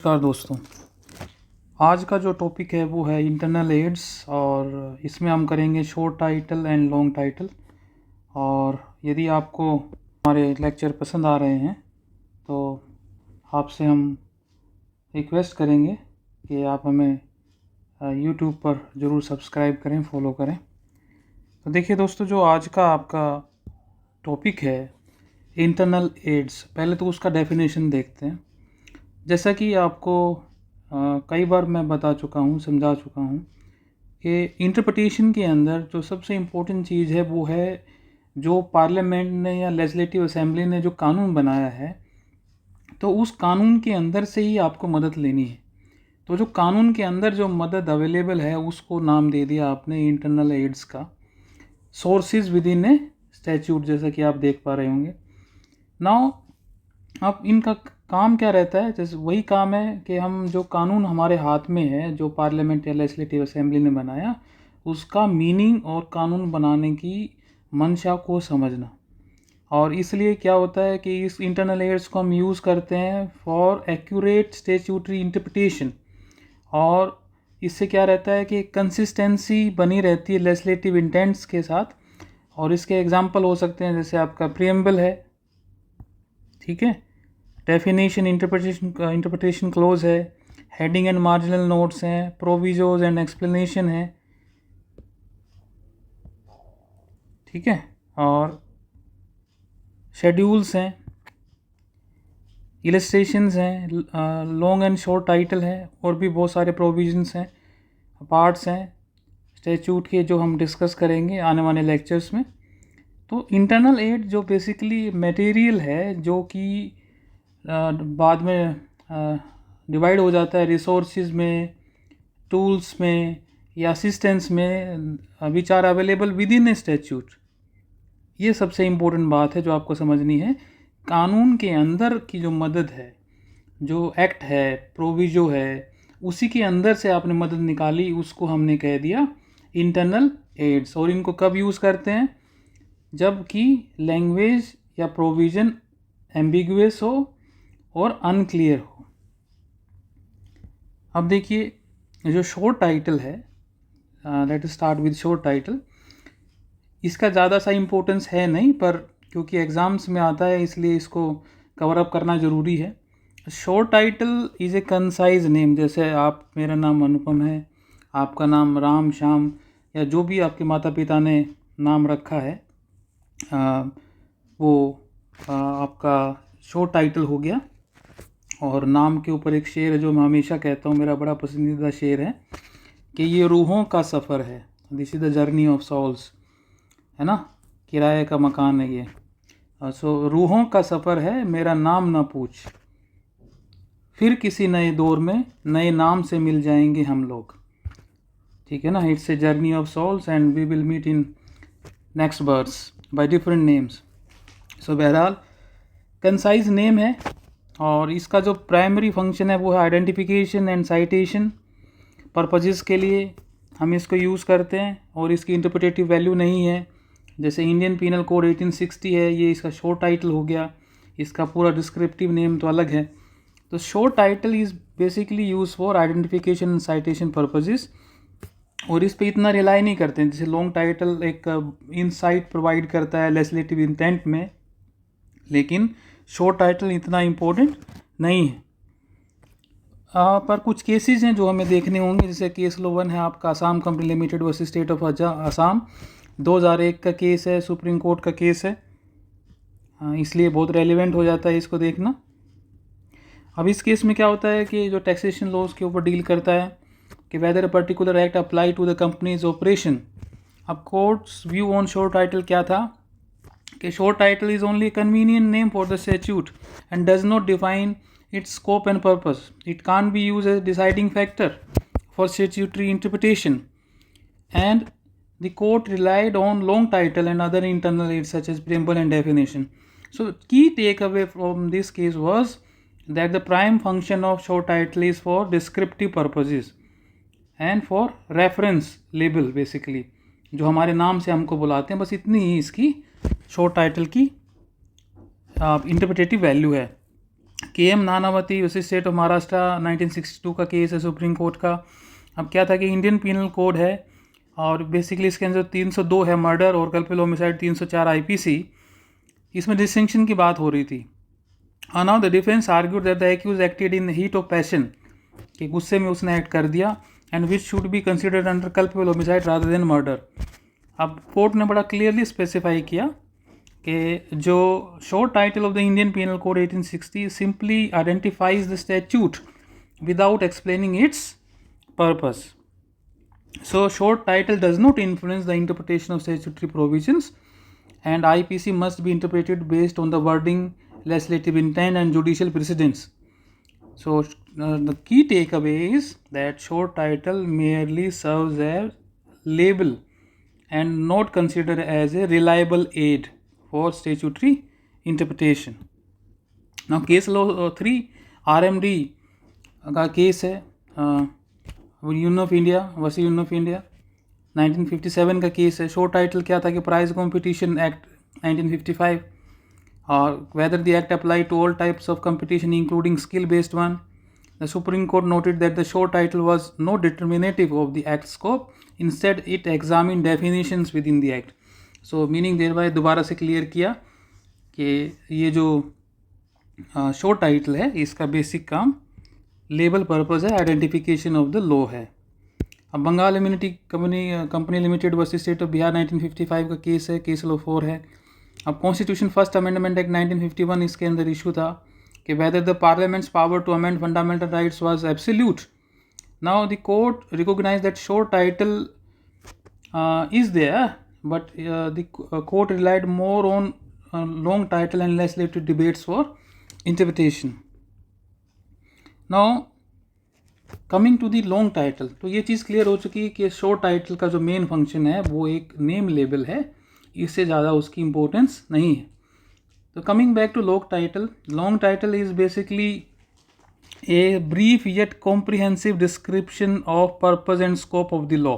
नमस्कार दोस्तों। आज का जो टॉपिक है वो है इंटरनल एड्स और इसमें हम करेंगे short title and long title. और यदि आपको हमारे लेक्चर पसंद आ रहे हैं तो आपसे हम रिक्वेस्ट करेंगे कि आप हमें यूट्यूब पर ज़रूर सब्सक्राइब करें, फॉलो करें। तो देखिए दोस्तों, जो आज का आपका टॉपिक है इंटरनल एड्स, पहले तो उसका डेफिनेशन देखते हैं। जैसा कि आपको कई बार मैं बता चुका हूँ, समझा चुका हूँ कि इंटरप्रिटेशन के अंदर जो सबसे इम्पोर्टेंट चीज़ है वो है जो पार्लियामेंट ने या लेजिस्लेटिव असेंबली ने जो कानून बनाया है, तो उस कानून के अंदर से ही आपको मदद लेनी है। तो जो कानून के अंदर जो मदद अवेलेबल है उसको नाम दे दिया आपने इंटरनल एड्स का। Sources with in a statute, जैसा कि आप देख पा रहे होंगे। नाउ अब इनका काम क्या रहता है? जैसे वही काम है कि हम जो कानून हमारे हाथ में है, जो पार्लियामेंट या लेजिस्लेटिव असेंबली ने बनाया, उसका मीनिंग और कानून बनाने की मंशा को समझना। और इसलिए क्या होता है कि इस इंटरनल एड्स को हम यूज़ करते हैं फॉर एक्यूरेट स्टैट्यूटरी इंटरप्रिटेशन। और इससे क्या रहता है कि कंसिस्टेंसी बनी रहती है लेजिस्लेटिव इंटेंट्स के साथ। और इसके एग्जांपल हो सकते हैं, जैसे आपका प्रीएम्बल है, ठीक है, डेफिनेशन इंटरप्रिटेशन क्लोज है, हेडिंग एंड मार्जिनल नोट्स हैं, प्रोविजोज एंड एक्सप्लेनेशन है, ठीक है, और शेड्यूल्स हैं, इलस्ट्रेशंस हैं, लॉन्ग एंड शॉर्ट टाइटल है, और भी बहुत सारे प्रोविजंस हैं, पार्ट्स हैं स्टैट्यूट के, जो हम डिस्कस करेंगे आने वाले लेक्चर्स में। तो इंटरनल एड जो बेसिकली मटेरियल है जो कि बाद में डिवाइड हो जाता है रिसोर्सेज में, टूल्स में या असिस्टेंस में, which are available within a statute. ये सबसे इम्पोर्टेंट बात है जो आपको समझनी है। कानून के अंदर की जो मदद है, जो एक्ट है, प्रोविजो है, उसी के अंदर से आपने मदद निकाली, उसको हमने कह दिया इंटरनल एड्स। और इनको कब यूज़ करते हैं? जबकि लैंग्वेज या प्रोविज़न एम्बिगुअस हो और अनक्लियर हो। अब देखिए, जो शॉर्ट टाइटल है, let us start with short title. इसका ज़्यादा सा इम्पोर्टेंस है नहीं, पर क्योंकि एग्ज़ाम्स में आता है इसलिए इसको कवर अप करना ज़रूरी है। Short title is a concise name. जैसे आप, मेरा नाम अनुपम है, आपका नाम राम, श्याम, या जो भी आपके माता पिता ने नाम रखा है, वो आपका शॉर्ट टाइटल हो गया। और नाम के ऊपर एक शेर है जो मैं हमेशा कहता हूँ, मेरा बड़ा पसंदीदा शेर है, कि ये रूहों का सफ़र है, this is the journey of souls, है ना, किराए का मकान है ये। सो रूहों का सफ़र है, मेरा नाम ना पूछ, फिर किसी नए दौर में नए नाम से मिल जाएंगे हम लोग, ठीक है ना। It's a journey of souls and we will meet in next births by different names. So बहरहाल कंसाइज नेम है, और इसका जो प्राइमरी फंक्शन है वो है आइडेंटिफिकेशन एंड साइटेशन पर्पजेस के लिए हम इसको यूज़ करते हैं। और इसकी इंटरप्रिटेटिव वैल्यू नहीं है। जैसे इंडियन पीनल कोड 1860 है, ये इसका शॉर्ट टाइटल हो गया, इसका पूरा डिस्क्रिप्टिव नेम तो अलग है। तो short title is basically use for identification and citation purposes, और इस पे इतना रिलाई नहीं करते हैं। जैसे लॉन्ग टाइटल एक इनसाइट प्रोवाइड करता है लेजिस्लेटिव इंटेंट में, लेकिन शॉर्ट टाइटल इतना इम्पोर्टेंट नहीं है। पर कुछ केसेस हैं जो हमें देखने होंगे। जैसे केस लो 1 है आपका Assam company limited versus state of Assam, 2001 का केस है, सुप्रीम कोर्ट का केस है, इसलिए बहुत रेलिवेंट हो जाता है इसको देखना। अब इस केस में क्या होता है कि जो टैक्सेशन लॉज के ऊपर डील करता है कि whether a particular act apply to the company's operation. अब courts view on short title क्या था कि short title is only convenient name for the statute and does not define its scope and purpose. It can't be used as a deciding factor for statutory interpretation. And the court relied on long title and other internal aids such as preamble and definition. So key takeaway from this case was that the prime function of short title is for descriptive purposes and for reference label, basically जो हमारे नाम से हमको बुलाते हैं, बस इतनी ही इसकी शॉर्ट टाइटल की इंटरप्रेटेटिव वैल्यू है। KM Nanavati versus state of Maharashtra 1962 का केस है सुप्रीम कोर्ट का। अब क्या था कि इंडियन पीनल कोड है और बेसिकली इसके अंदर 302 है मर्डर और कल्पिल होमिसाइड 304 IPC, इसमें डिस्टिंक्शन की बात हो रही थी। Now the defence argued that the accused acted in heat of passion, कि गुस्से में उसने एक्ट कर दिया, and which should be considered under culpable homicide rather than murder. अब कोर्ट ने बड़ा क्लियरली स्पेसिफाई किया कि जो short title of the Indian Penal Code 1860 simply identifies the statute without explaining its purpose. So short title does not influence the interpretation of statutory provisions, and IPC must be interpreted based on the wording, legislative intent and judicial precedents. So the key takeaway is that short title merely serves as label and not considered as a reliable aid for statutory interpretation. Now case law 3 RMD का case है union of India versus union of India 1957 का case है। Short title क्या था कि prize competition act 1955, और whether the act apply to all types of competition including skill based one. The supreme court noted that the short title was not determinative of the act scope, instead it examine definitions within the act. So meaning thereby दोबारा से clear किया कि ये जो short title है इसका basic काम label purpose है, आइडेंटिफिकेशन ऑफ द लॉ है। अब Bengal immunity company limited versus state of Bihar 1955 का केस है, केस लॉ 4 है। अब कॉन्स्टिट्यूशन फर्स्ट अमेंडमेंट एक्ट 1951 इसके अंदर इशू था कि whether the parliament's power to amend fundamental rights was absolute. Now the court recognize that short title is there, but the court relied more on long title and legislative debates for interpretation. Now coming to the long title, तो ये चीज़ clear हो चुकी है कि short title का जो main function है वो एक नेम लेबल है, इससे ज़्यादा उसकी इम्पोर्टेंस नहीं है। तो coming back to long title is basically a brief yet comprehensive description of purpose and scope of the law.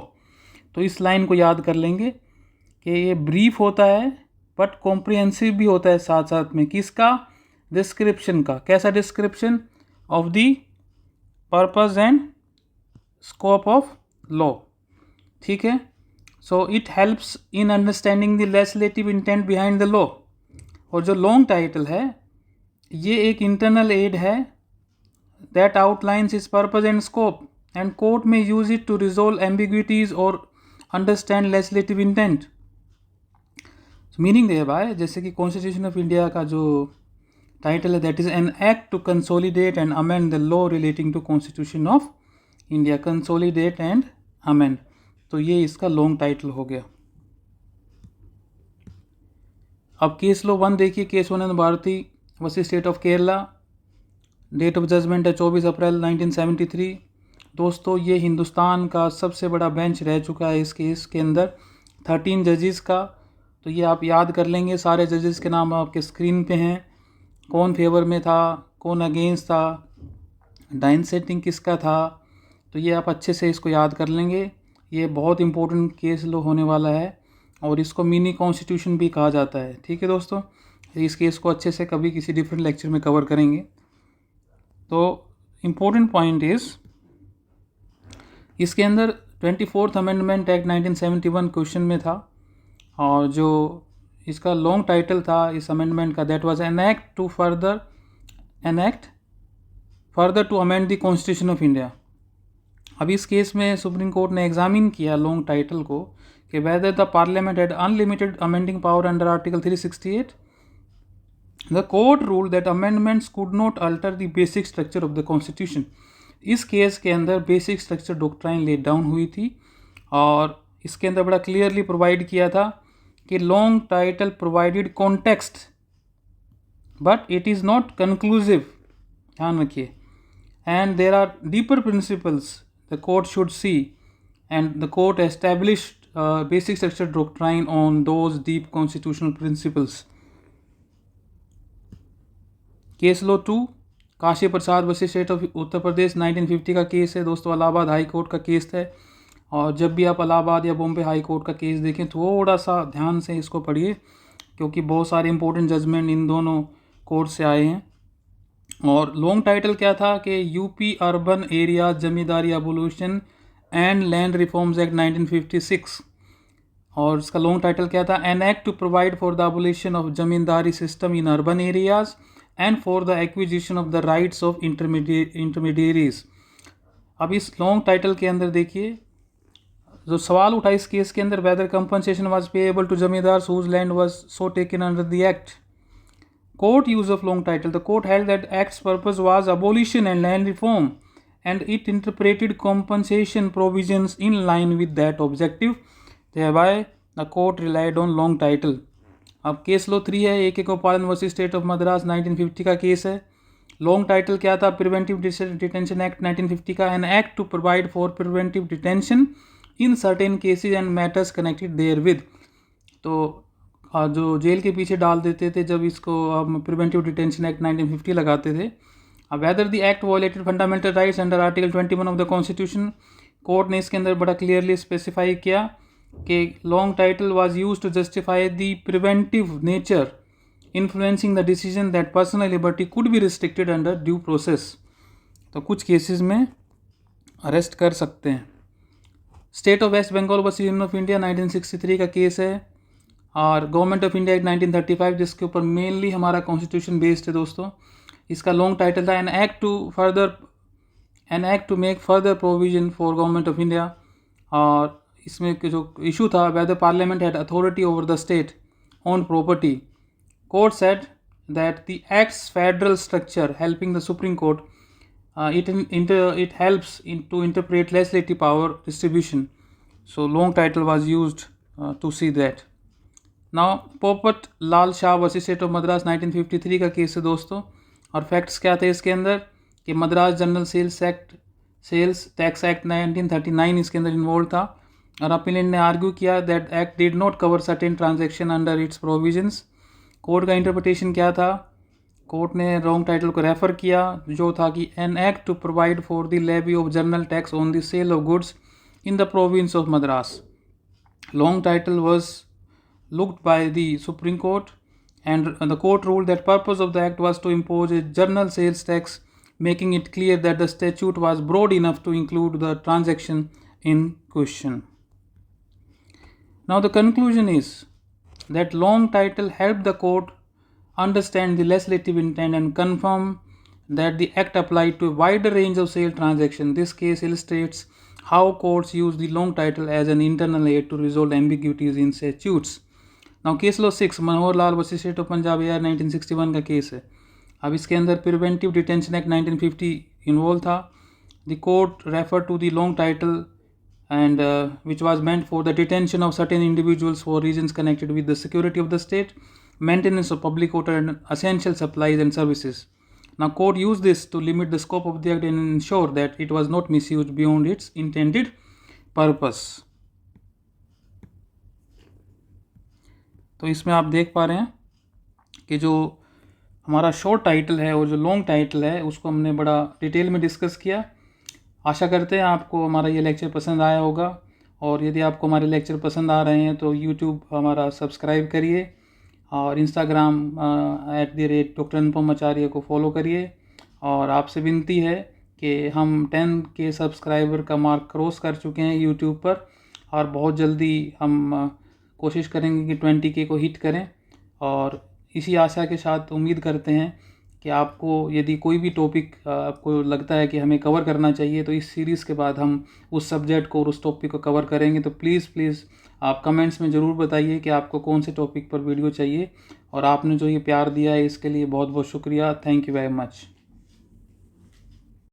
तो इस लाइन को याद कर लेंगे कि ये ब्रीफ होता है बट कॉम्प्रिहेंसिव भी होता है साथ साथ में। किसका? डिस्क्रिप्शन का। कैसा description? Of the purpose and scope of law, ठीक है। So it helps in understanding the legislative intent behind the law. और जो लॉन्ग टाइटल है ये एक इंटरनल एड है that outlines its purpose and scope, and court में use it to resolve ambiguities और understand legislative intent. Meaning they by जैसे कि कॉन्स्टिट्यूशन ऑफ इंडिया का जो टाइटल है that is an act to consolidate and amend the law relating to constitution of India. Consolidate and amend, तो ये इसका long title हो गया। अब केस लो 1 देखिए, case 1 Bharati versus state of Kerala. Date of judgment है 24 अप्रैल 1973। दोस्तों ये हिंदुस्तान का सबसे बड़ा बेंच रह चुका है इस केस के अंदर, 13 जजेस का। तो ये आप याद कर लेंगे, सारे जजेस के नाम आपके स्क्रीन पे हैं, कौन फेवर में था, कौन अगेंस्ट था, डाइन सेटिंग किसका था। तो ये आप अच्छे से इसको याद कर लेंगे। ये बहुत इंपॉर्टेंट केस लो होने वाला है और इसको मिनी कॉन्स्टिट्यूशन भी कहा जाता है, ठीक है दोस्तों। इस केस को अच्छे से कभी किसी डिफरेंट लेक्चर में कवर करेंगे। तो इम्पोर्टेंट पॉइंट इज़ इसके अंदर 24th अमेंडमेंट एक्ट 1971 क्वेश्चन में था, और जो इसका लॉन्ग टाइटल था इस अमेंडमेंट का that was an act further to amend the constitution of India. अब इस केस में सुप्रीम कोर्ट ने एग्जामिन किया लॉन्ग टाइटल को कि whether the parliament had unlimited amending power under article 368। The court rule that amendments could not alter the basic structure of the constitution. इस case के अंदर basic structure doctrine laid down हुई थी, और इसके अंदर बड़ा क्लियरली प्रोवाइड किया था कि long title provided context but it is not conclusive, ध्यान रखिए, and there are deeper principles the court should see, and the court established basic structure doctrine on those deep constitutional principles. Case लो 2 Kashi Prasad versus state of Uttar Pradesh 1950 का case है दोस्तों, Allahabad high court का case है। और जब भी आप इलाहाबाद या बॉम्बे हाई कोर्ट का केस देखें थोड़ा सा ध्यान से इसको पढ़िए, क्योंकि बहुत सारे इंपॉर्टेंट जजमेंट इन दोनों कोर्ट से आए हैं। और लॉन्ग टाइटल क्या था कि UP urban area zamindari abolition and land reforms act 1956। और इसका लॉन्ग टाइटल क्या था, an act to provide for the abolition of zamindari system in urban areas and for the acquisition of the rights of intermediaries. अब इस long title के अंदर देखिए जो सवाल उठा इस केस के अंदर, whether compensation was payable to zamindars whose land was so taken under the act. Court use of long title. The court held that act's purpose was abolition and land reform, and it interpreted compensation provisions in line with that objective. Thereby, the court relied on long title. अब case लो 3 है, AK गोपालन versus state of Madras 1950 का case है। Long title क्या था, preventive detention act 1950 का, an act to provide for preventive detention in certain cases and matters connected therewith. तो जो जेल के पीछे डाल देते थे जब इसको हम प्रिवेंटिव डिटेंशन एक्ट 1950 लगाते थे। अब whether the act violated fundamental rights under article 21 of the constitution, court ने इसके अंदर बड़ा क्लियरली स्पेसिफाई किया कि long title was used to justify the preventive nature influencing the decision that personal liberty could be restricted under due process. तो कुछ cases में arrest कर सकते हैं। State of West Bengal versus union of India 1963 का case है, और गवर्नमेंट ऑफ इंडिया एक्ट 1935 जिसके ऊपर मेनली हमारा कॉन्स्टिट्यूशन बेस्ड है दोस्तों। इसका लॉन्ग टाइटल था an act to make further provision for government of India. और इसमें जो इशू था, whether parliament had authority over the state on property. Court said that the acts federal structure helping the supreme court it helps to interpret legislative power distribution. So long title was used to see that. Now Popat Lal Shah versus state of Madras 1953 का case है दोस्तों। और facts क्या थे इसके अंदर कि Madras general sales tax act 1939 इसके अंदर इन्वॉल्व था, और अपीलेंट ने आर्ग्यू किया that act did not cover certain transaction under its provisions. Court का इंटरप्रिटेशन क्या था, कोर्ट ने रॉन्ग टाइटल को रेफर किया जो था कि an act to provide for the levy of general tax on the sale of goods in the province of Madras. Long title was looked by the Supreme Court, and the court ruled that purpose of the act was to impose a general sales tax, making it clear that the statute was broad enough to include the transaction in question. Now the conclusion is that long title helped the court understand the legislative intent and confirm that the act applied to a wider range of sale transactions. This case illustrates how courts use the long title as an internal aid to resolve ambiguities in statutes. Now case law 6 Manohar Lal versus state of Punjab AIR 1961 का case है। अब इसके अंदर preventive detention act 1950 involve था। The court refer to the long title and which was meant for the detention of certain individuals for reasons connected with the security of the state, maintenance of public order and essential supplies and services. Now court use this to limit the scope of the act and ensure that it was not misused beyond it's intended purpose. तो इसमें आप देख पा रहे हैं कि जो हमारा शॉर्ट टाइटल है और जो लॉन्ग टाइटल है उसको हमने बड़ा डिटेल में डिस्कस किया। आशा करते हैं आपको हमारा ये लेक्चर पसंद आया होगा, और यदि आपको हमारे लेक्चर पसंद आ रहे हैं तो यूट्यूब हमारा सब्सक्राइब करिए, और इंस्टाग्राम @Dr अनुपम आचार्य को फॉलो करिए। और आपसे विनती है कि हम 10K सब्सक्राइबर का मार्क क्रॉस कर चुके हैं यूट्यूब पर, और बहुत जल्दी हम कोशिश करेंगे कि 20K को हिट करें। और इसी आशा के साथ उम्मीद करते हैं कि आपको यदि कोई भी टॉपिक आपको लगता है कि हमें कवर करना चाहिए तो इस सीरीज़ के बाद हम उस सब्जेक्ट को और उस टॉपिक को कवर करेंगे। तो प्लीज़ आप कमेंट्स में ज़रूर बताइए कि आपको कौन से टॉपिक पर वीडियो चाहिए, और आपने जो ये प्यार दिया है इसके लिए बहुत बहुत शुक्रिया। Thank you very much.